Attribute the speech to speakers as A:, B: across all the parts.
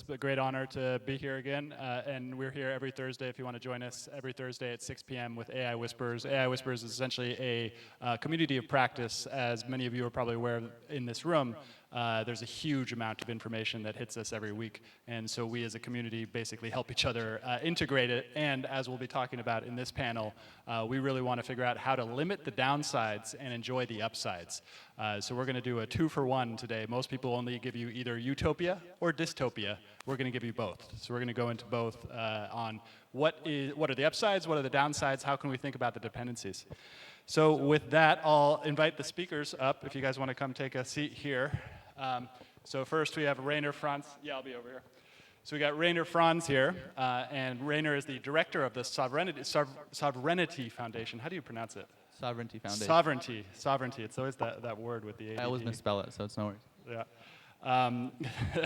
A: It's a great honor to be here again, and we're here every Thursday if you want to join us, every Thursday at 6 p.m. with AI Whispers. AI Whispers is essentially a community of practice. As many of you are probably aware of in this room, there's a huge amount of information that hits us every week, and so we as a community basically help each other integrate it, and as we'll be talking about in this panel, we really want to figure out how to limit the downsides and enjoy the upsides. So we're going to do a 2-for-1 today. Most people only give you either utopia or dystopia. We're going to give you both. So we're going to go into both on what are the upsides, what are the downsides, how can we think about the dependencies. So with that, I'll invite the speakers up if you guys want to come take a seat here. So first we have Rainer Franz. Yeah, I'll be over here. So we got Rainer Franz here, and Rainer is the director of the Sovereignty Foundation. How do you pronounce it?
B: Sovereignty Foundation.
A: Sovereignty. It's always that word with the ADD.
B: I always misspell it, so it's no worries.
A: Yeah.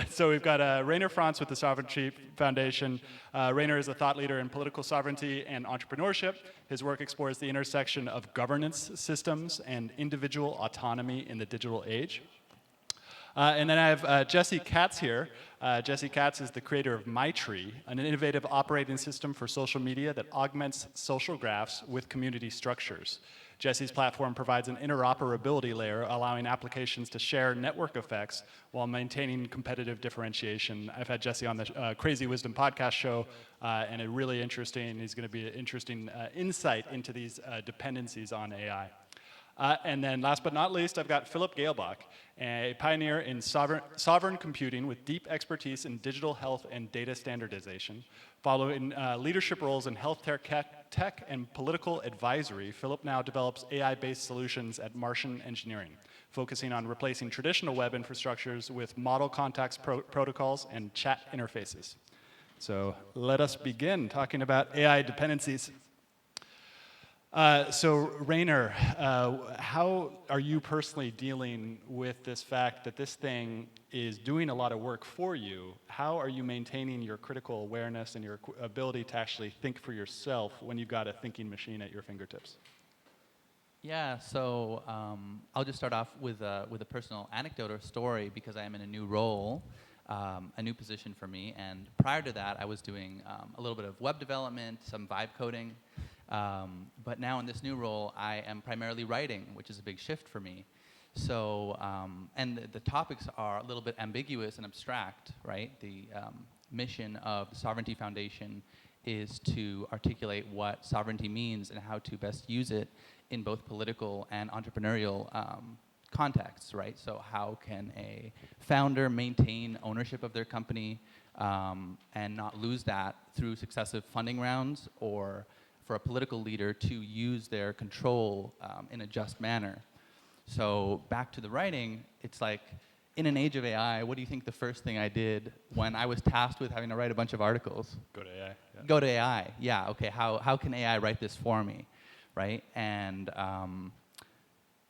A: So we've got Rainer Franz with the Sovereignty Foundation. Rainer is a thought leader in political sovereignty and entrepreneurship. His work explores the intersection of governance systems and individual autonomy in the digital age. And then I have Jesse Katz here. Jesse Katz is the creator of MyTree, an innovative operating system for social media that augments social graphs with community structures. Jesse's platform provides an interoperability layer, allowing applications to share network effects while maintaining competitive differentiation. I've had Jesse on the Crazy Wisdom podcast show, and he's going to be an interesting insight into these dependencies on AI. And then last but not least, I've got Philip Gailbach, a pioneer in sovereign computing with deep expertise in digital health and data standardization. Following leadership roles in healthcare tech and political advisory, Philip now develops AI-based solutions at Martian Engineering, focusing on replacing traditional web infrastructures with model contacts protocols and chat interfaces. So let us begin talking about AI dependencies. So Rainer, how are you personally dealing with this fact that this thing is doing a lot of work for you? How are you maintaining your critical awareness and your ability to actually think for yourself when you've got a thinking machine at your fingertips?
B: Yeah, so I'll just start off with a personal anecdote or story because I am in a new role, a new position for me. And prior to that, I was doing a little bit of web development, some vibe coding. But now in this new role, I am primarily writing, which is a big shift for me. So, and the topics are a little bit ambiguous and abstract, right? The mission of the Sovereignty Foundation is to articulate what sovereignty means and how to best use it in both political and entrepreneurial contexts, right? So how can a founder maintain ownership of their company and not lose that through successive funding rounds, or for a political leader to use their control in a just manner. So back to the writing, it's like, in an age of AI, what do you think the first thing I did when I was tasked with having to write a bunch of articles?
A: Go to AI. Yeah.
B: Go to AI, yeah, okay, how can AI write this for me, right? And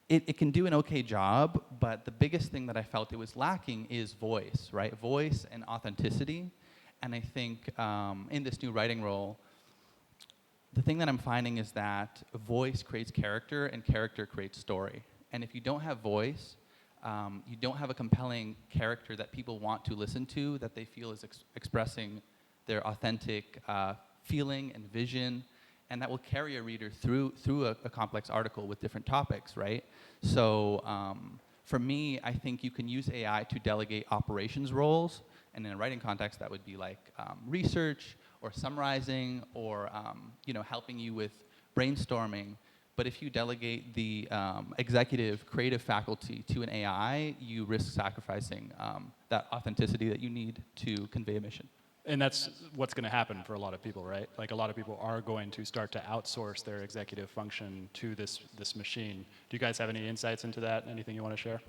B: it can do an okay job, but the biggest thing that I felt it was lacking is voice, right? Voice and authenticity. And I think in this new writing role, the thing that I'm finding is that voice creates character and character creates story. And if you don't have voice, you don't have a compelling character that people want to listen to, that they feel is expressing their authentic feeling and vision, and that will carry a reader through a complex article with different topics, right? So for me, I think you can use AI to delegate operations roles, and in a writing context, that would be like research, or summarizing, or helping you with brainstorming. But if you delegate the executive creative faculty to an AI, you risk sacrificing that authenticity that you need to convey a mission.
A: And that's what's going to happen for a lot of people, right? Like, a lot of people are going to start to outsource their executive function to this machine. Do you guys have any insights into that? Anything you want to share?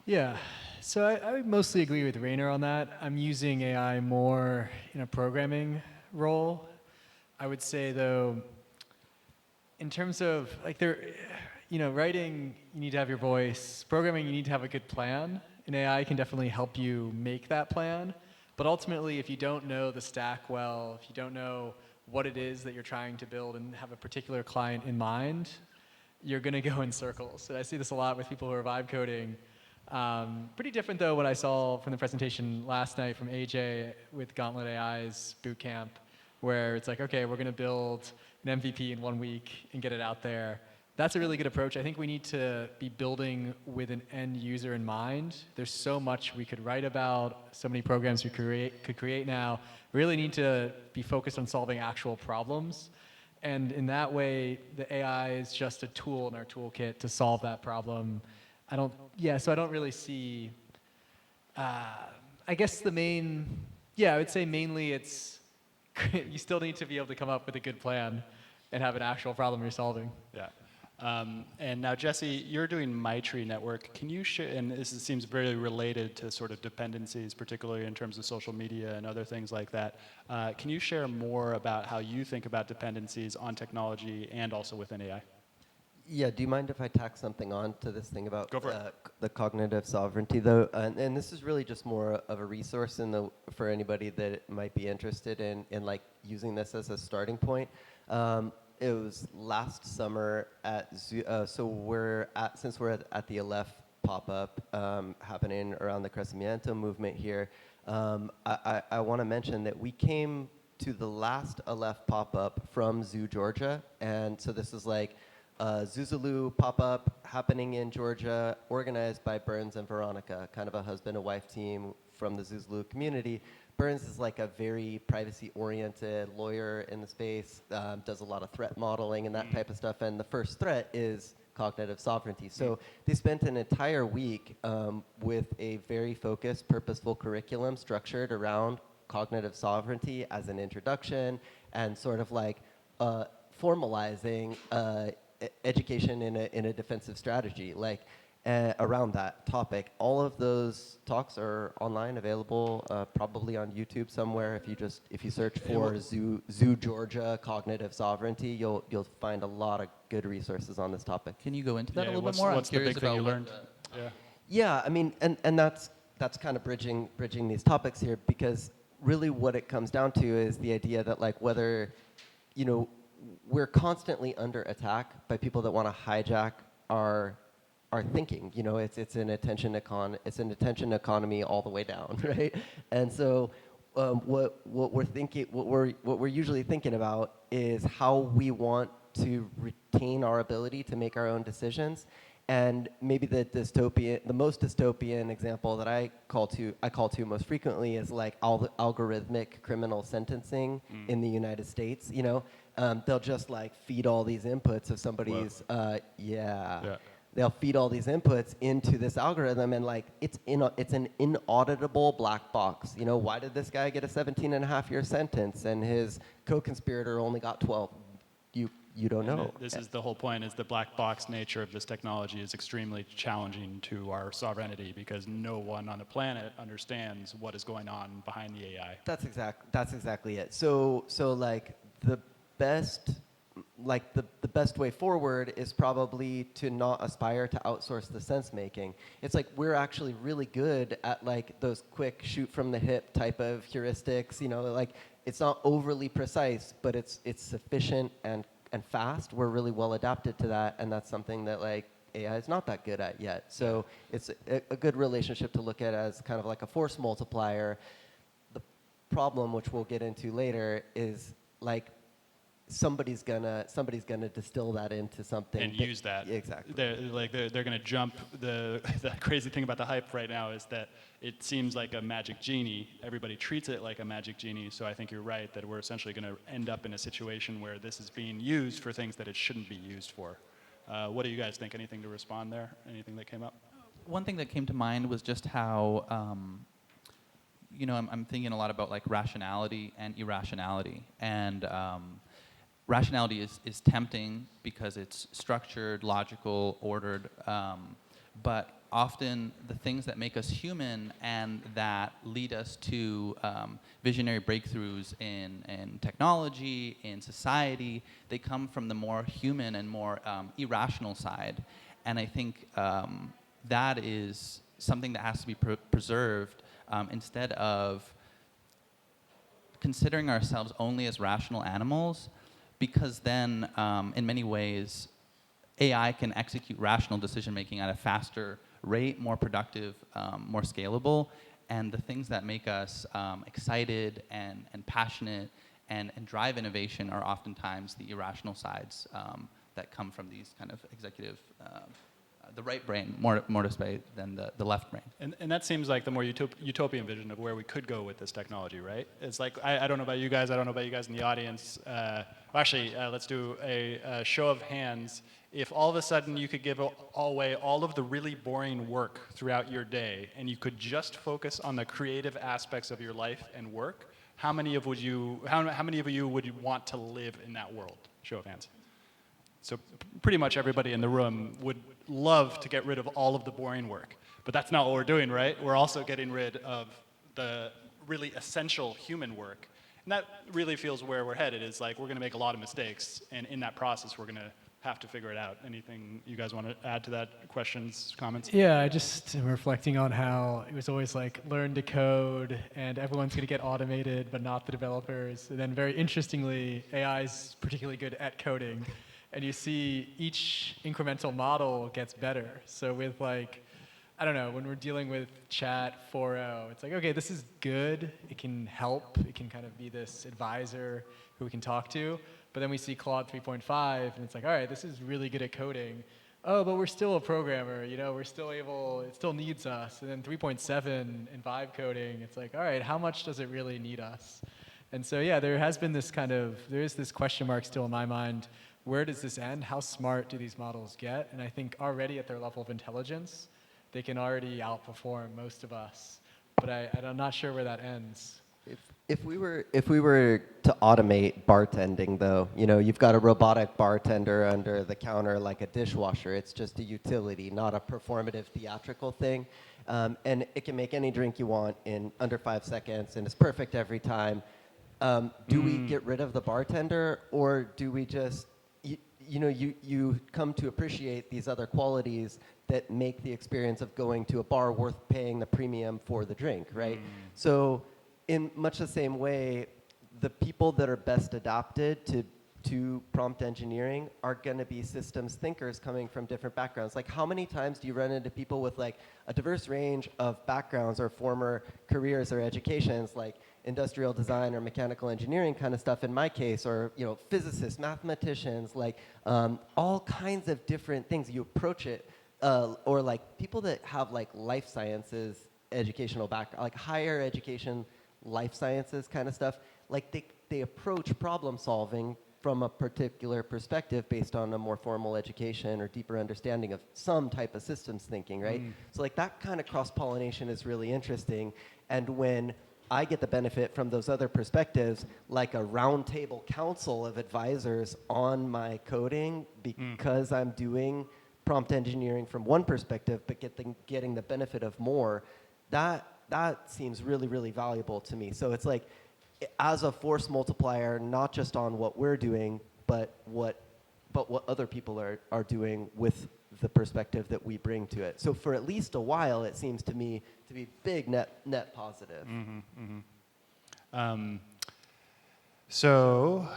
C: Yeah, so I mostly agree with Rainer on that. I'm using AI more in a programming role. I would say, though, in terms of writing, you need to have your voice. Programming, you need to have a good plan. And AI can definitely help you make that plan. But ultimately, if you don't know the stack well, if you don't know what it is that you're trying to build and have a particular client in mind, you're going to go in circles. And I see this a lot with people who are vibe coding. Pretty different though what I saw from the presentation last night from AJ with Gauntlet AI's bootcamp, where it's like, okay, we're going to build an MVP in 1 week and get it out there. That's a really good approach. I think we need to be building with an end user in mind. There's so much we could write about, so many programs we could create now. We really need to be focused on solving actual problems. And in that way, the AI is just a tool in our toolkit to solve that problem. So I don't really see, I guess I would say mainly it's, you still need to be able to come up with a good plan and have an actual problem you're solving.
A: Yeah. And now, Jesse, you're doing MyTree Network. Can you share, and this seems very related to sort of dependencies, particularly in terms of social media and other things like that. Can you share more about how you think about dependencies on technology and also within AI?
D: Yeah, do you mind if I tack something on to this thing about
A: Go for it.
D: the cognitive sovereignty, though? And this is really just more of a resource for anybody that might be interested in like using this as a starting point. It was last summer at since we're at the Aleph pop-up happening around the Crecimiento movement here, I want to mention that we came to the last Aleph pop-up from Zoo, Georgia, and so this is like Zuzulu pop-up happening in Georgia, organized by Burns and Veronica, kind of a husband and wife team from the Zuzulu community. Burns is like a very privacy-oriented lawyer in the space, does a lot of threat modeling and that type of stuff, and the first threat is cognitive sovereignty. So they spent an entire week with a very focused, purposeful curriculum structured around cognitive sovereignty as an introduction and sort of like formalizing education in a defensive strategy, like around that topic. All of those talks are online, available probably on YouTube somewhere. If you search for Zoo Georgia cognitive sovereignty, you'll find a lot of good resources on this topic.
B: Can you go into that a little bit
A: what's,
B: more?
A: What's
B: I'm
A: the big thing you
B: about
A: learned? Yeah.
D: Yeah, I mean, and that's kind of bridging these topics here, because really what it comes down to is the idea that like whether, we're constantly under attack by people that want to hijack our thinking. It's an attention economy all the way down, right? And so what we're usually thinking about is how we want to retain our ability to make our own decisions. And maybe the most dystopian example that I call to most frequently is like algorithmic criminal sentencing in the United States. They'll just like feed all these inputs of somebody's they'll feed all these inputs into this algorithm, and like it's an inauditable black box. Why did this guy get a 17.5-year sentence and his co-conspirator only got 12? You don't know.
A: This is the whole point, is the black box nature of this technology is extremely challenging to our sovereignty, because no one on the planet understands what is going on behind the AI.
D: That's exactly it. So like the best way forward is probably to not aspire to outsource the sense making. It's like we're actually really good at like those quick shoot from the hip type of heuristics, like it's not overly precise, but it's sufficient and fast. We're really well adapted to that, and that's something that like AI is not that good at yet. So it's a good relationship to look at as kind of like a force multiplier. The problem, which we'll get into later, is like somebody's gonna distill that into something
A: and use that.
D: Exactly.
A: They're gonna jump. The crazy thing about the hype right now is that it seems like a magic genie. Everybody treats it like a magic genie. So I think you're right that we're essentially gonna end up in a situation where this is being used for things that it shouldn't be used for. What do you guys think? Anything to respond there? Anything that came up?
B: One thing that came to mind was just how, I'm thinking a lot about like rationality and irrationality, and rationality is tempting because it's structured, logical, ordered, but often the things that make us human and that lead us to visionary breakthroughs in technology, in society, they come from the more human and more irrational side. And I think that is something that has to be preserved instead of considering ourselves only as rational animals, because then in many ways AI can execute rational decision making at a faster rate, more productive, more scalable, and the things that make us excited and passionate and drive innovation are oftentimes the irrational sides that come from these kind of executive, the right brain, more to say, than the left brain.
A: And that seems like the more utopian vision of where we could go with this technology, right? It's like, I don't know about you guys, I don't know about you guys in the audience. Let's do a show of hands. If all of a sudden you could give away all of the really boring work throughout your day and you could just focus on the creative aspects of your life and work, how many of you would want to live in that world? Show of hands. So pretty much everybody in the room would love to get rid of all of the boring work. But that's not what we're doing, right? We're also getting rid of the really essential human work. And that really feels where we're headed, is like we're going to make a lot of mistakes. And in that process, we're going to have to figure it out. Anything you guys want to add to that? Questions, comments?
C: Yeah, I just am reflecting on how it was always like learn to code and everyone's going to get automated, but not the developers. And then very interestingly, AI is particularly good at coding. And you see each incremental model gets better. So with like, I don't know, when we're dealing with Chat 4.0, it's like, okay, this is good. It can help. It can kind of be this advisor who we can talk to. But then we see Claude 3.5, and it's like, all right, this is really good at coding. Oh, but we're still a programmer, you know, we're still able, it still needs us. And then 3.7 and vibe coding, it's like, all right, how much does it really need us? And so, yeah, there has been this kind of, there is this question mark still in my mind. Where does this end? How smart do these models get? And I think already at their level of intelligence, they can already outperform most of us. But I'm not sure where that ends.
D: If we were to automate bartending, though, you know, you've got a robotic bartender under the counter like a dishwasher. It's just a utility, not a performative theatrical thing. And it can make any drink you want in under 5 seconds, and it's perfect every time. Do we get rid of the bartender, or do we just you come to appreciate these other qualities that make the experience of going to a bar worth paying the premium for the drink, right? So in much the same way, the people that are best adapted to prompt engineering are going to be systems thinkers coming from different backgrounds. Like, how many times do you run into people with like a diverse range of backgrounds or former careers or educations, like industrial design or mechanical engineering kind of stuff in my case, or physicists, mathematicians, like all kinds of different things. You approach it, or like people that have like life sciences educational background, like higher education, life sciences kind of stuff, like they approach problem solving from a particular perspective based on a more formal education or deeper understanding of some type of systems thinking, right? So like that kind of cross-pollination is really interesting. And when I get the benefit from those other perspectives, like a round table council of advisors on my coding, because I'm doing prompt engineering from one perspective, but getting the benefit of more, that seems really, really valuable to me. So it's like, as a force multiplier, not just on what we're doing, but what other people are doing with the perspective that we bring to it. So for at least a while, it seems to me to be big net positive.
A: So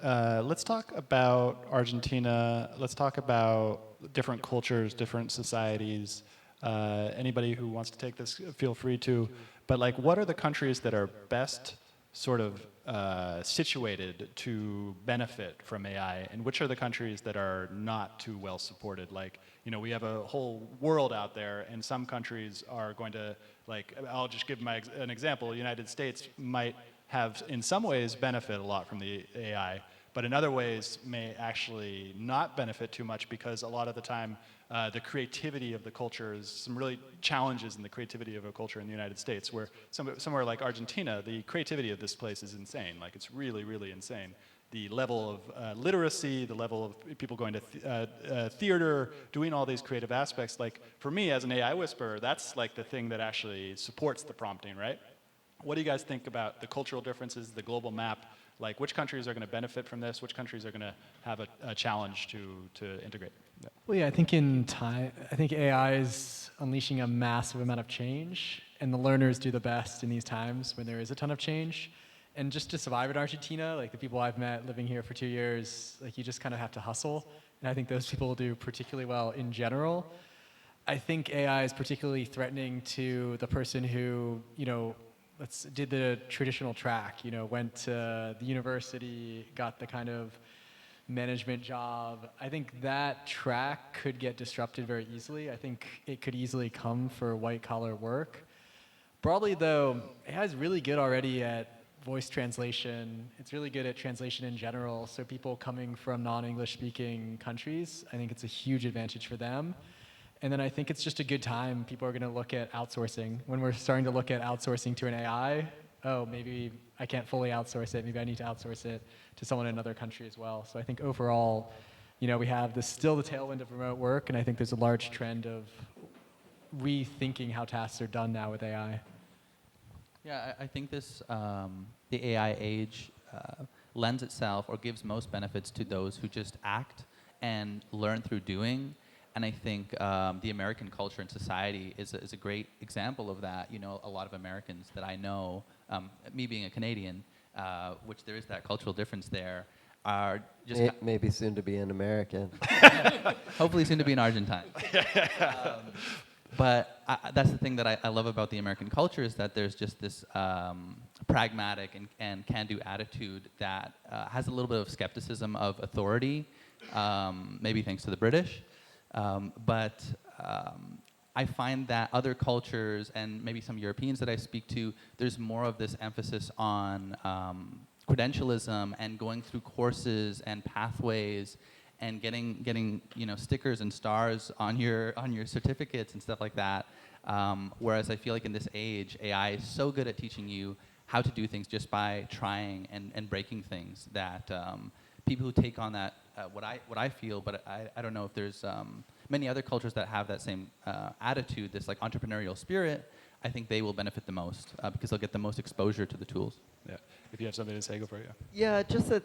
A: let's talk about Argentina. Let's talk about different cultures, different societies. Anybody who wants to take this, feel free to. But like, what are the countries that are best sort of situated to benefit from AI, and which are the countries that are not too well supported? Like, we have a whole world out there, and some countries are going to, like, I'll just give an example. The United States might have, in some ways, benefit a lot from the AI, but in other ways may actually not benefit too much, because a lot of the time the creativity of the culture is some really challenges in the creativity of a culture in the United States, where somewhere like Argentina, the creativity of this place is insane. Like, it's really, really insane. The level of literacy, the level of people going to theater, doing all these creative aspects. Like, for me as an AI whisperer, that's like the thing that actually supports the prompting, right? What do you guys think about the cultural differences, the global map? Like, which countries are going to benefit from this? Which countries are going to have a challenge to integrate? Yeah.
C: Well, yeah, I think in time, I think AI is unleashing a massive amount of change, and the learners do the best in these times when there is a ton of change. And just to survive in Argentina, like the people I've met living here for 2 years, like you just kind of have to hustle and I think those people do particularly well in general. I think AI is particularly threatening to the person who, did the traditional track, went to the university, got the kind of management job. I think that track could get disrupted very easily. I think it could easily come for white collar work. Broadly though, AI is really good already at voice translation. It's really good at translation in general. So people coming from non-English speaking countries, I think it's a huge advantage for them. And then I think it's just a good time. People are going to look at outsourcing. When we're starting to look at outsourcing to an AI, oh, maybe I can't fully outsource it. Maybe I need to outsource it to someone in another country as well. So I think overall, we have still the tailwind of remote work, and I think there's a large trend of rethinking how tasks are done now with AI.
B: Yeah, I think the AI age lends itself or gives most benefits to those who just act and learn through doing. And I think the American culture and society is a great example of that. A lot of Americans that I know, me being a Canadian, which there is that cultural difference there, are just...
D: Maybe soon to be an American.
B: Hopefully soon to be an Argentine. But that's the thing that I love about the American culture is that there's just this pragmatic and can-do attitude that has a little bit of skepticism of authority, maybe thanks to the British. But I find that other cultures and maybe some Europeans that I speak to, there's more of this emphasis on credentialism and going through courses and pathways and getting stickers and stars on your certificates and stuff like that. Whereas I feel like in this age, AI is so good at teaching you how to do things just by trying and breaking things that people who take on that, what I feel, but I don't know if there's many other cultures that have that same attitude, this like entrepreneurial spirit. I think they will benefit the most because they'll get the most exposure to the tools.
A: Yeah. If you have something to say, go for it.
D: Yeah, just that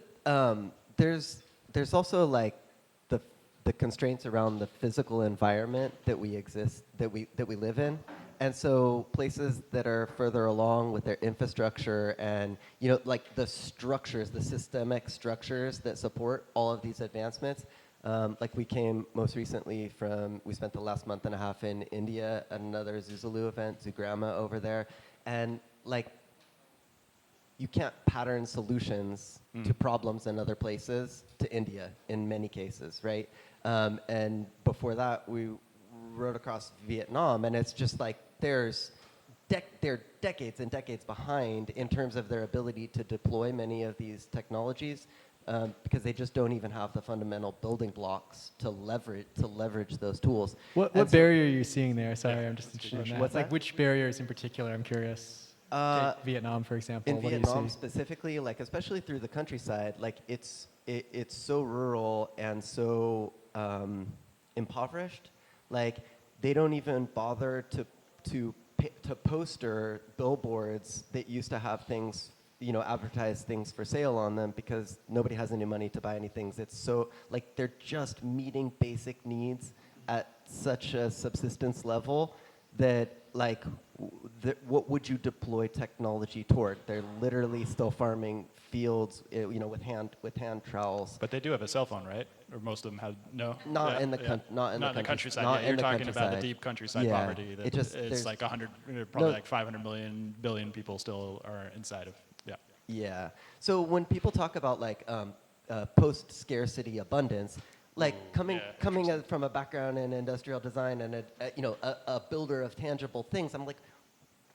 D: there's also like the constraints around the physical environment that we live in. And so places that are further along with their infrastructure and, like the structures, the systemic structures that support all of these advancements. Like we came most recently we spent the last month and a half in India at another Zuzulu event, Zugrama over there. And like, you can't pattern solutions to problems in other places to India in many cases, right? And before that, we rode across Vietnam, and it's just like they're decades and decades behind in terms of their ability to deploy many of these technologies because they just don't even have the fundamental building blocks to leverage those tools.
C: What barrier are you seeing there? Sorry, I'm just interested in that.
D: What's that?
C: Like which barriers in particular? I'm curious. Take Vietnam, for example.
D: In
C: what
D: Vietnam
C: do you see?
D: specifically, like especially through the countryside, like it's so rural and so impoverished. Like they don't even bother to poster billboards that used to have things, advertise things for sale on them because nobody has any money to buy any things. It's so like they're just meeting basic needs at such a subsistence level that like what would you deploy technology toward? They're literally still farming fields, with hand trowels.
A: But they do have a cell phone, right? Or most of them have no.
D: Not in the
A: countryside.
D: Not
A: You're
D: in the
A: talking about the
D: countryside.
A: deep countryside
D: Yeah,
A: poverty. That it's like 100, probably like 500 billion people still are inside of. Yeah.
D: Yeah. So when people talk about like post-scarcity abundance, like coming from a background in industrial design and a builder of tangible things, I'm like,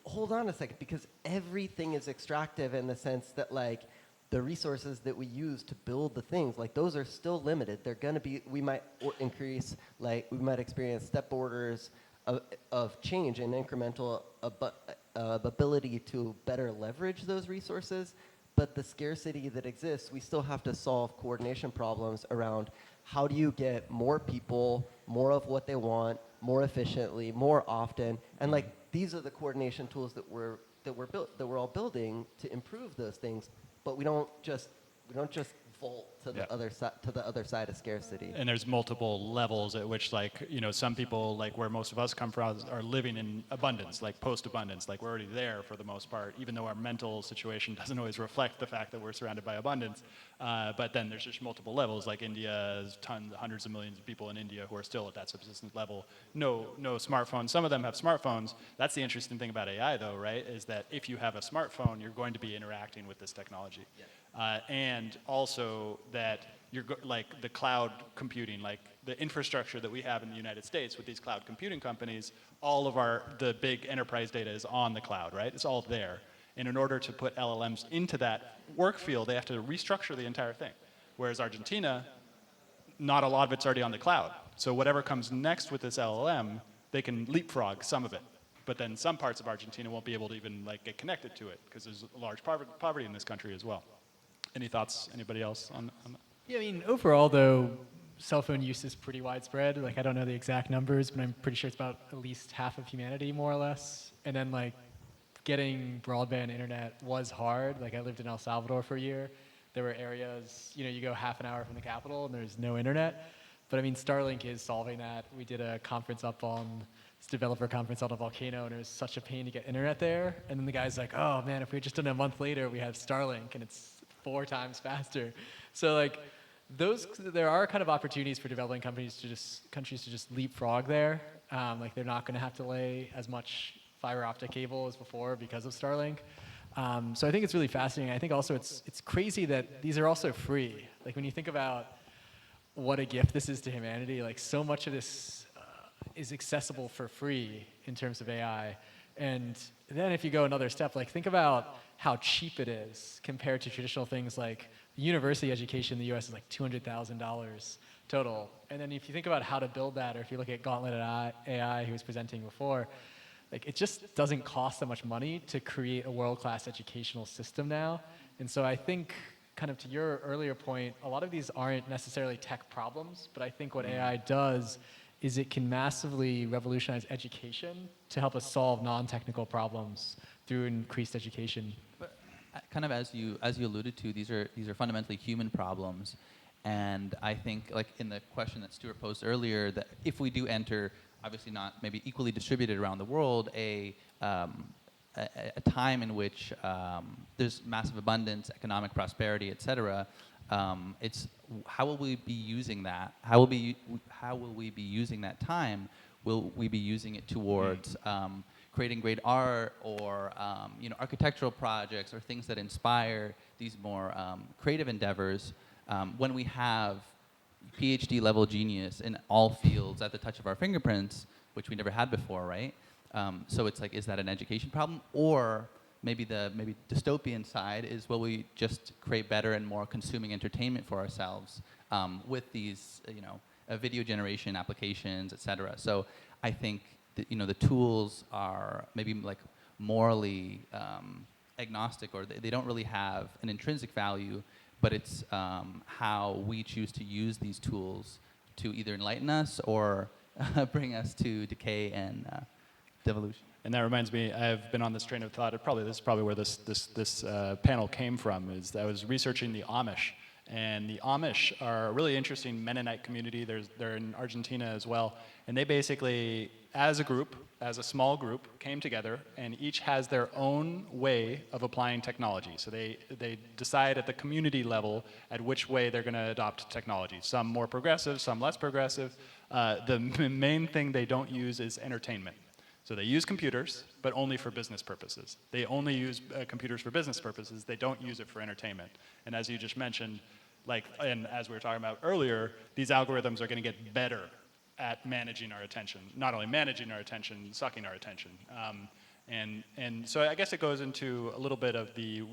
D: hold on a second, because everything is extractive in the sense that like the resources that we use to build the things, like those are still limited. They're going to be, we might experience step orders of change and incremental ability to better leverage those resources. But the scarcity that exists, we still have to solve coordination problems around how do you get more people, more of what they want, more efficiently, more often, and like these are the coordination tools that we're all building to improve those things. But we don't just default to the
A: Yeah.
D: other side of scarcity.
A: And there's multiple levels at which, like, some people, like where most of us come from, are living in abundance, like post-abundance. Like, we're already there for the most part, even though our mental situation doesn't always reflect the fact that we're surrounded by abundance. But then there's just multiple levels, like India's hundreds of millions of people in India who are still at that subsistence level. No smartphones. Some of them have smartphones. That's the interesting thing about AI, though, right? Is that if you have a smartphone, you're going to be interacting with this technology. And also that like the cloud computing, like the infrastructure that we have in the United States with these cloud computing companies, all of the big enterprise data is on the cloud, right? It's all there. And in order to put LLMs into that work field, they have to restructure the entire thing. Whereas Argentina, not a lot of it's already on the cloud. So whatever comes next with this LLM, they can leapfrog some of it. But then some parts of Argentina won't be able to even like get connected to it because there's a large poverty in this country as well. Any thoughts? Anybody else on that?
C: Yeah, I mean, overall, though, cell phone use is pretty widespread. Like, I don't know the exact numbers, but I'm pretty sure it's about at least half of humanity, more or less. And then, like, getting broadband internet was hard. Like, I lived in El Salvador for a year. There were areas, you go half an hour from the capital, and there's no internet. But, I mean, Starlink is solving that. We did a conference this developer conference on a volcano, and it was such a pain to get internet there. And then the guy's like, oh, man, if we had just done it a month later, we have Starlink, and it's 4 times faster. So like there are kind of opportunities for developing countries to just leapfrog there. Like they're not going to have to lay as much fiber optic cable as before because of Starlink. So I think it's really fascinating. I think also it's crazy that these are also free. Like when you think about what a gift this is to humanity, like so much of this is accessible for free in terms of AI. And then if you go another step, like think about how cheap it is compared to traditional things like university education in the US is like $200,000 total. And then if you think about how to build that, or if you look at Gauntlet AI, who was presenting before, like it just doesn't cost that much money to create a world-class educational system now. And so I think, kind of to your earlier point, a lot of these aren't necessarily tech problems, but I think what AI does is it can massively revolutionize education to help us solve non-technical problems through increased education.
B: But kind of as you alluded to, these are fundamentally human problems, and I think like in the question that Stuart posed earlier, that if we do enter, obviously not maybe equally distributed around the world, a time in which there's massive abundance, economic prosperity, et cetera, it's how will we be using that? How will we be using that time? Will we be using it towards creating great art, or architectural projects, or things that inspire these more creative endeavors? When we have PhD level genius in all fields at the touch of our fingerprints, which we never had before, right? So it's like, is that an education problem? Or maybe the dystopian side is, will we just create better and more consuming entertainment for ourselves with these video generation applications, et cetera? So I think that, the tools are maybe like morally agnostic, or they don't really have an intrinsic value, but it's how we choose to use these tools to either enlighten us or bring us to decay and devolution.
A: And that reminds me, I've been on this train of thought. This is probably where this panel came from. Is I was researching the Amish, and the Amish are a really interesting Mennonite community. They're in Argentina as well, and they basically, as a small group, came together, and each has their own way of applying technology. So they decide at the community level at which way they're going to adopt technology. Some more progressive, some less progressive. The main thing they don't use is entertainment. So they use computers, but only for business purposes. They only use computers for business purposes. They don't use it for entertainment. And as you just mentioned, and as we were talking about earlier, these algorithms are going to get better at managing our attention. Not only managing our attention, sucking our attention. And so I guess it goes into a little bit of the,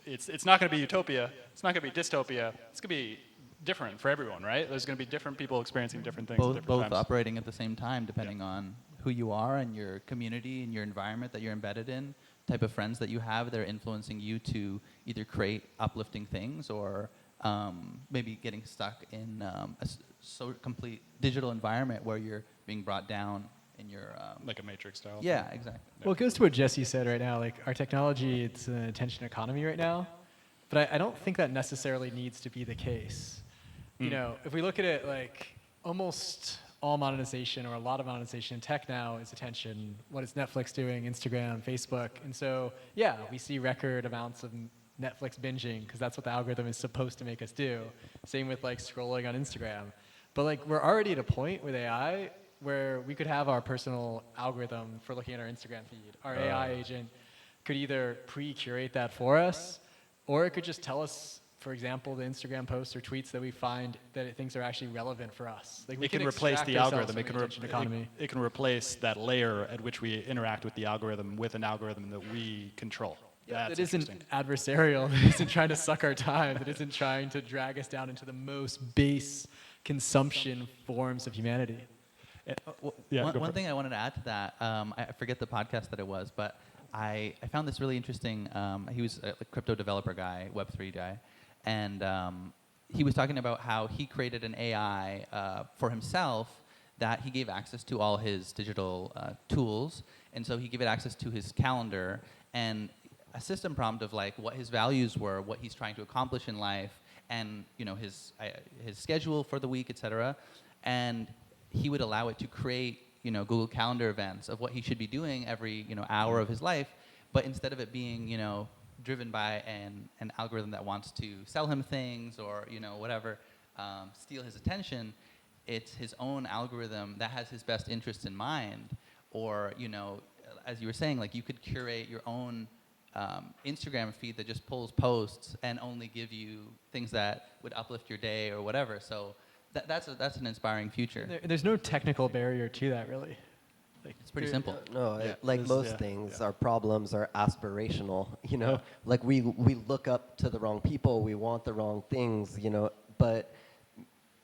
A: it's not going to be utopia. It's not going to be dystopia. It's going to be different for everyone, right? There's going to be different people experiencing different things at different
B: both
A: times.
B: operating at the same time, depending on who you are and your community and your environment that you're embedded in, type of friends that you have, they're influencing you to either create uplifting things, or maybe getting stuck in a complete digital environment where you're being brought down in your...
A: like a matrix style.
B: Yeah, exactly.
C: Well, it goes to what Jesse said right now. Like our technology, it's an attention economy right now. But I don't think that necessarily needs to be the case. You know, if we look at it like almost all monetization or a lot of monetization in tech now is attention. What is Netflix doing, Instagram, Facebook? And so, yeah, we see record amounts of Netflix binging because that's what the algorithm is supposed to make us do. Same with like scrolling on Instagram. But like we're already at a point with AI where we could have our personal algorithm for looking at our Instagram feed. Our AI agent could either pre-curate that for us, or it could just tell us, for example, the Instagram posts or tweets that we find that it thinks are actually relevant for us. Like we
A: It can replace
C: extract
A: the
C: ourselves
A: algorithm.
C: from the attention economy.
A: It can replace that layer at which we interact with the algorithm with an algorithm that we control. That's
C: That isn't
A: interesting.
C: adversarial, that isn't trying to suck our time, that isn't trying to drag us down into the most base consumption forms of humanity.
A: Yeah, go for
B: One
A: it.
B: thing I wanted to add to that, I forget the podcast that it was, but I found this really interesting. He was a crypto developer guy, Web3 guy, and he was talking about how he created an AI for himself that he gave access to all his digital tools, and so he gave it access to his calendar and a system prompt of like what his values were, what he's trying to accomplish in life, and his schedule for the week, etc. And he would allow it to create Google Calendar events of what he should be doing every hour of his life, but instead of it being driven by an algorithm that wants to sell him things or whatever, steal his attention, it's his own algorithm that has his best interests in mind. Or as you were saying, like you could curate your own Instagram feed that just pulls posts and only give you things that would uplift your day or whatever. So that's an inspiring future.
C: There's no technical barrier to that, really. Like,
B: It's pretty simple.
D: No,
A: Yeah,
D: like
A: this-
D: most
A: yeah,
D: things,
A: yeah.
D: our problems are aspirational,
A: Yeah.
D: Like we look up to the wrong people, we want the wrong things, but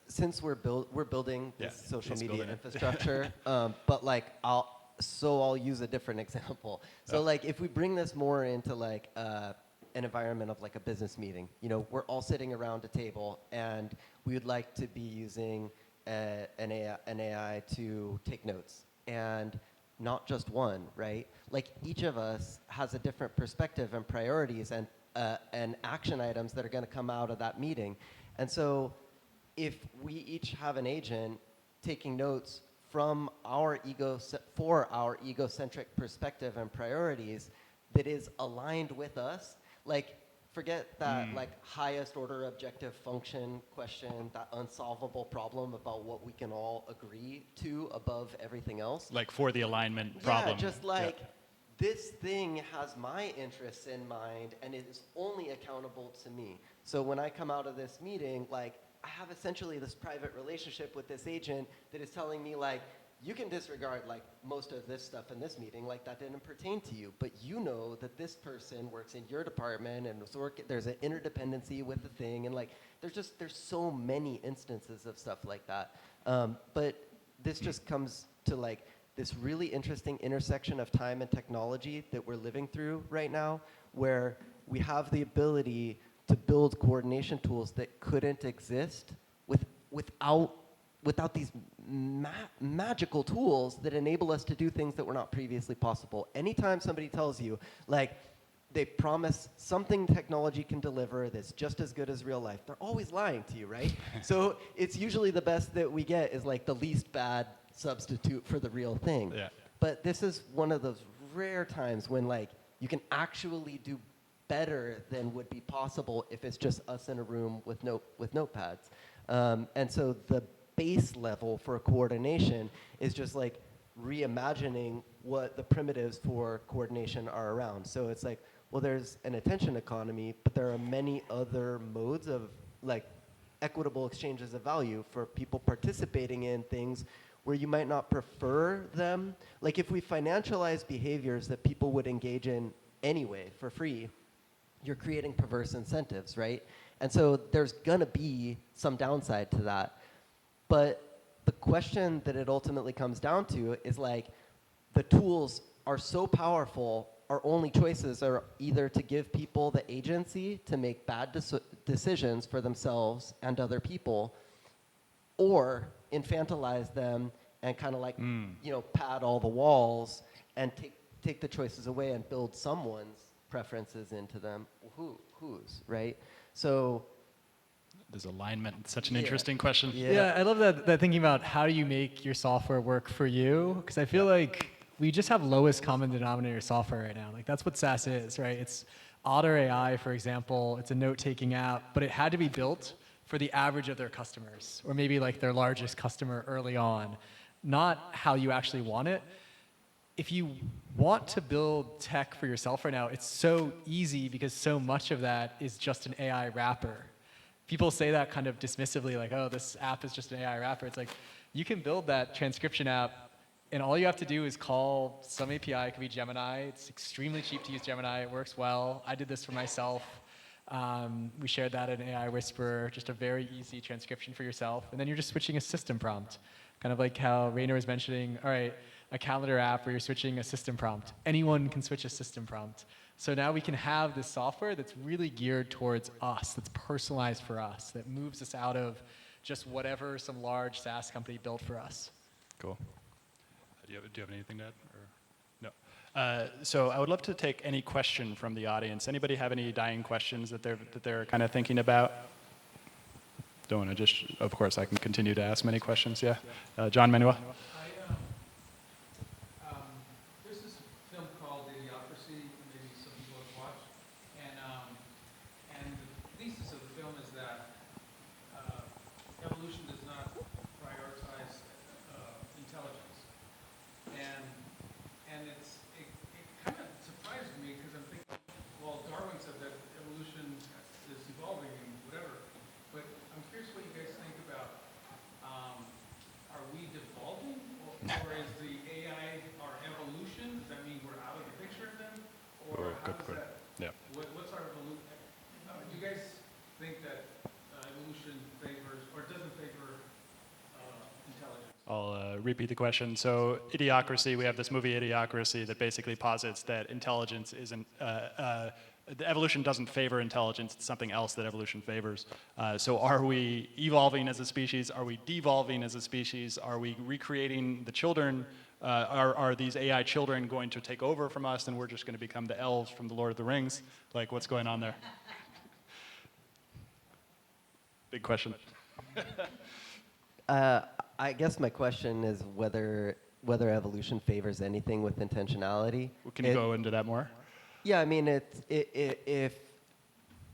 D: since we're building
A: Yeah,
D: this social
A: he's
D: media
A: building it.
D: infrastructure, but like I'll use a different example. So
A: Yeah.
D: like if we bring this more into like an environment of like a business meeting, we're all sitting around a table and we would like to be using an AI to take notes, and not just one, right? Like each of us has a different perspective and priorities and action items that are going to come out of that meeting. And so if we each have an agent taking notes from for our egocentric perspective and priorities that is aligned with us, like forget that like highest order objective function question, that unsolvable problem about what we can all agree to above everything else.
A: Like for the alignment problem.
D: Yeah, just like this thing has my interests in mind and it is only accountable to me. So when I come out of this meeting, like I have essentially this private relationship with this agent that is telling me like, you can disregard like most of this stuff in this meeting, like that didn't pertain to you, but you know that this person works in your department and there's an interdependency with the thing, and like there's so many instances of stuff like that. But this just comes to like this really interesting intersection of time and technology that we're living through right now, where we have the ability to build coordination tools that couldn't exist without these magical tools that enable us to do things that were not previously possible. Anytime somebody tells you, like, they promise something technology can deliver that's just as good as real life, they're always lying to you, right? So it's usually the best that we get is like the least bad substitute for the real thing.
A: Yeah.
D: But this is one of those rare times when like you can actually do better than would be possible if it's just us in a room with notepads. And so the base level for coordination is just like reimagining what the primitives for coordination are around. So it's like, well, there's an attention economy, but there are many other modes of like equitable exchanges of value for people participating in things where you might not prefer them. Like if we financialize behaviors that people would engage in anyway for free, you're creating perverse incentives, right? And so there's gonna be some downside to that. But the question that it ultimately comes down to is like, the tools are so powerful, our only choices are either to give people the agency to make bad decisions for themselves and other people, or infantilize them and kind of like, pad all the walls and take the choices away and build someone's preferences into them. Whose, right? So
A: There's alignment. Such an
D: Yeah.
A: interesting question.
C: Yeah, I love that thinking about how do you make your software work for you? Because I feel like we just have lowest common denominator software right now. Like that's what SaaS is, right? It's Otter AI, for example. It's a note-taking app, but it had to be built for the average of their customers, or maybe like their largest customer early on, not how you actually want it. If you want to build tech for yourself right now, it's so easy because so much of that is just an AI wrapper. People say that kind of dismissively, like, oh, this app is just an AI wrapper. It's like, you can build that transcription app, and all you have to do is call some API. It could be Gemini. It's extremely cheap to use Gemini. It works well. I did this for myself. We shared that in AI Whisperer, just a very easy transcription for yourself. And then you're just switching a system prompt. Kind of like how Rainer was mentioning, all right, a calendar app where you're switching a system prompt. Anyone can switch a system prompt. So now we can have this software that's really geared towards us, that's personalized for us, that moves us out of just whatever some large SaaS company built for us.
A: Cool. Do you have anything to add? Or no. So I would love to take any question from the audience. Anybody have any dying questions that they're kind of thinking about? Don't want to just, of course, I can continue to ask many questions. Yeah. John Manuel.
E: There's this film called Idiocracy, maybe some people have watched, and the thesis of the film is that evolution does not prioritize intelligence, and it kind of surprised me because I'm thinking, well, Darwin said that evolution is evolving and whatever, but I'm curious what you guys think about. Are we devolving, or is the AI our evolution? Does that mean we're out of the picture then? Or how does that,
A: Yeah.
E: what's our evolution? Do you guys think that evolution favors, or doesn't favor intelligence?
A: I'll repeat the question. So Idiocracy, we have this movie Idiocracy that basically posits that intelligence isn't, the evolution doesn't favor intelligence, it's something else that evolution favors. So are we evolving as a species? Are we devolving as a species? Are we recreating the children? Are these AI children going to take over from us and we're just going to become the elves from the Lord of the Rings? Like, what's going on there? Big question.
D: I guess my question is whether evolution favors anything with intentionality.
A: Can you go into that more?
D: Yeah, I mean,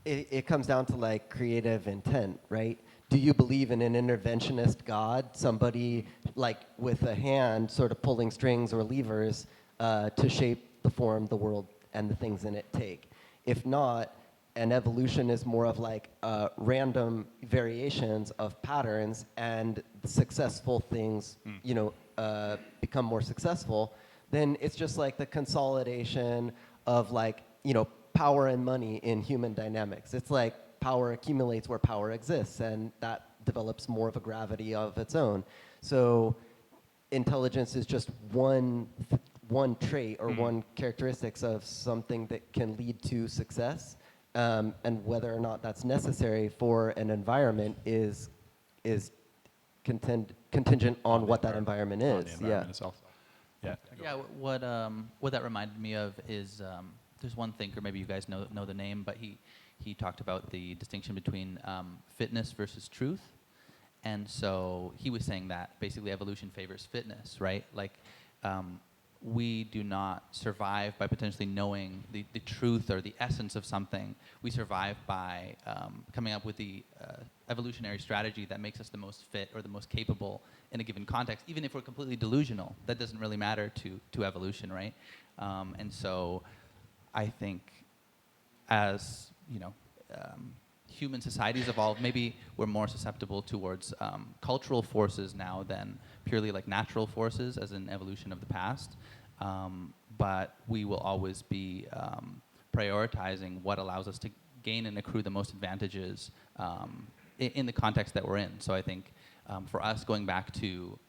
D: it comes down to like creative intent, right? Do you believe in an interventionist God, somebody like with a hand sort of pulling strings or levers to shape the form the world and the things in it take? If not, and evolution is more of like random variations of patterns, and successful things, become more successful, then it's just like the consolidation of like, power and money in human dynamics. It's like power accumulates where power exists, and that develops more of a gravity of its own. So intelligence is just one trait or one characteristics of something that can lead to success. And whether or not that's necessary for an environment is contingent on what that environment is.
A: On the environment itself. Yeah.
B: Yeah, what that reminded me of is there's one thinker, maybe you guys know the name, but he talked about the distinction between fitness versus truth. And so he was saying that basically evolution favors fitness, right? Like we do not survive by potentially knowing the truth or the essence of something. We survive by coming up with the evolutionary strategy that makes us the most fit or the most capable in a given context, even if we're completely delusional. That doesn't really matter to evolution, right? And so I think as, human societies evolve, maybe we're more susceptible towards cultural forces now than purely like natural forces as an evolution of the past. But we will always be prioritizing what allows us to gain and accrue the most advantages in the context that we're in. So I think for us, going back to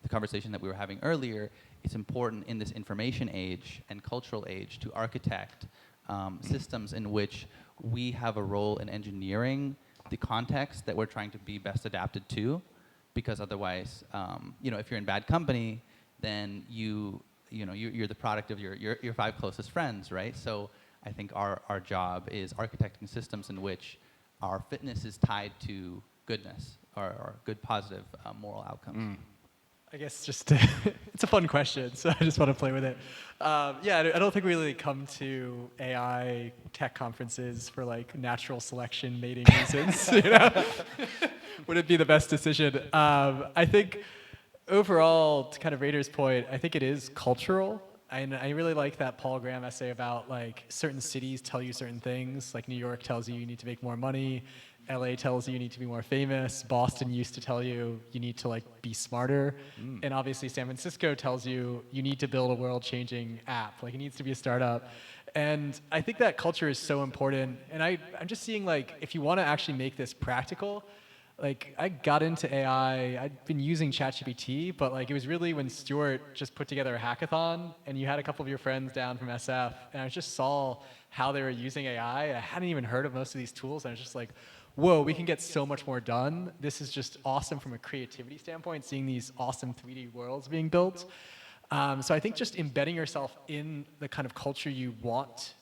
B: the conversation that we were having earlier, it's important in this information age and cultural age to architect systems in which we have a role in engineering the context that we're trying to be best adapted to, because otherwise, if you're in bad company, then you're the product of your 5 closest friends, right? So I think our job is architecting systems in which our fitness is tied to goodness or good, positive moral outcomes.
C: I guess just it's a fun question, so I just want to play with it. Yeah, I don't think we really come to AI tech conferences for like natural selection mating reasons. You know? Would it be the best decision? I think overall, to kind of Raider's point, I think it is cultural. And I really like that Paul Graham essay about like certain cities tell you certain things. Like New York tells you need to make more money. LA tells you need to be more famous. Boston used to tell you need to like be smarter. And obviously San Francisco tells you need to build a world-changing app. Like it needs to be a startup. And I think that culture is so important. And I'm just seeing like if you want to actually make this practical, like I got into AI, I'd been using ChatGPT, but like it was really when Stuart just put together a hackathon and you had a couple of your friends down from SF and I just saw how they were using AI. I hadn't even heard of most of these tools and I was just like, whoa, we can get so much more done. This is just awesome from a creativity standpoint, seeing these awesome 3D worlds being built. So I think just embedding yourself in the kind of culture you want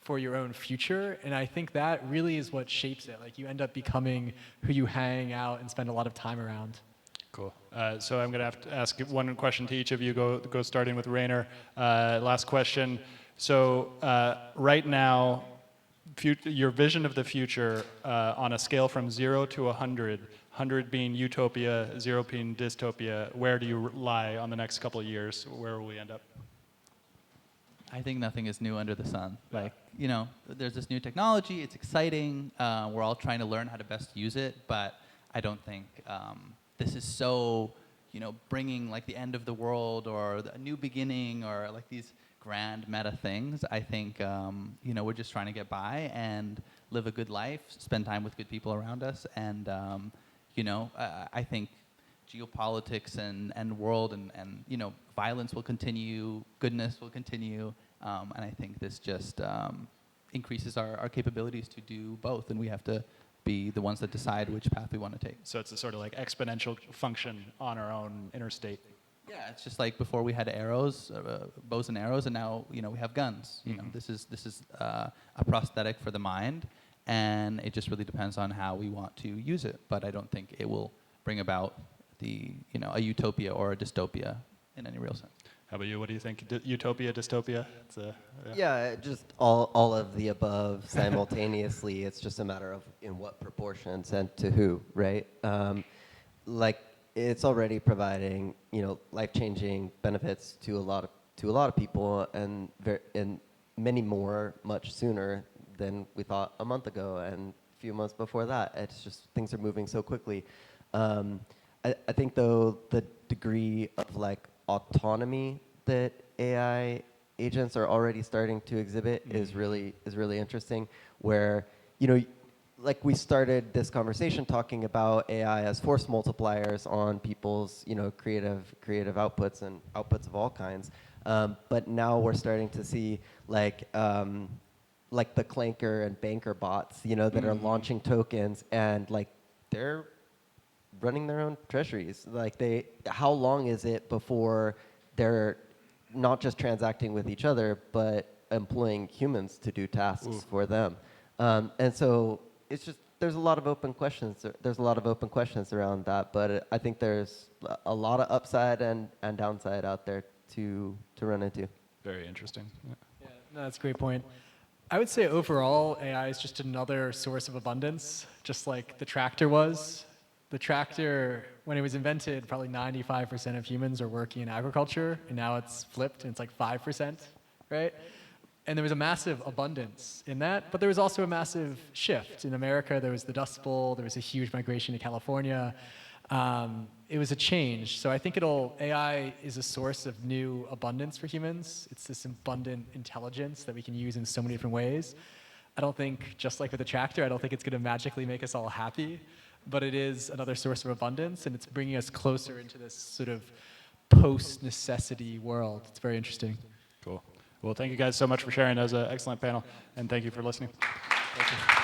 C: for your own future, and I think that really is what shapes it. Like you end up becoming who you hang out and spend a lot of time around.
A: Cool. So I'm going to have to ask one question to each of you. Go starting with Rainer. Last question. So right now, your vision of the future on a scale from 0 to 100, 100 being utopia, 0 being dystopia, where do you lie on the next couple of years? Where will we end up?
B: I think nothing is new under the sun. Like, you know, there's this new technology, it's exciting, we're all trying to learn how to best use it, but I don't think this is so, you know, bringing like the end of the world or a new beginning or like these grand meta things. I think, you know, we're just trying to get by and live a good life, spend time with good people around us, and, you know, I think geopolitics and world and you know, violence will continue, goodness will continue, and I think this just increases our capabilities to do both, and we have to be the ones that decide which path we want to take.
A: So it's a sort of like exponential function on our own interstate.
B: Yeah, it's just like before we had arrows, bows and arrows, and now you know we have guns. You know, this is a prosthetic for the mind, and it just really depends on how we want to use it. But I don't think it will bring about a utopia or a dystopia in any real sense.
A: How about you? What do you think? Utopia, dystopia?
D: Yeah, just all of the above simultaneously. It's just a matter of in what proportions and to who, right? Like it's already providing life-changing benefits to a lot of people, and many more much sooner than we thought a month ago and a few months before that. It's just things are moving so quickly. I think though the degree of like autonomy that AI agents are already starting to exhibit is really interesting, where like we started this conversation talking about AI as force multipliers on people's creative outputs and outputs of all kinds, but now we're starting to see like the Clanker and Banker bots that are launching tokens, and like they're running their own treasuries. Like how long is it before they're not just transacting with each other, but employing humans to do tasks for them? And so it's just there's a lot of open questions. There's a lot of open questions around that, but I think there's a lot of upside and downside out there to run into.
A: Very interesting.
C: Yeah, no, that's a great point. I would say overall, AI is just another source of abundance, just like the tractor was. The tractor, when it was invented, probably 95% of humans are working in agriculture, and now it's flipped, and it's like 5%, right? And there was a massive abundance in that, but there was also a massive shift. In America, there was the Dust Bowl, there was a huge migration to California. It was a change. So I think AI is a source of new abundance for humans. It's this abundant intelligence that we can use in so many different ways. I don't think, just like with the tractor, I don't think it's going to magically make us all happy, but it is another source of abundance, and it's bringing us closer into this sort of post-necessity world. It's very interesting.
A: Cool. Well, thank you guys so much for sharing. That was an excellent panel, and thank you for listening.
C: Thank you.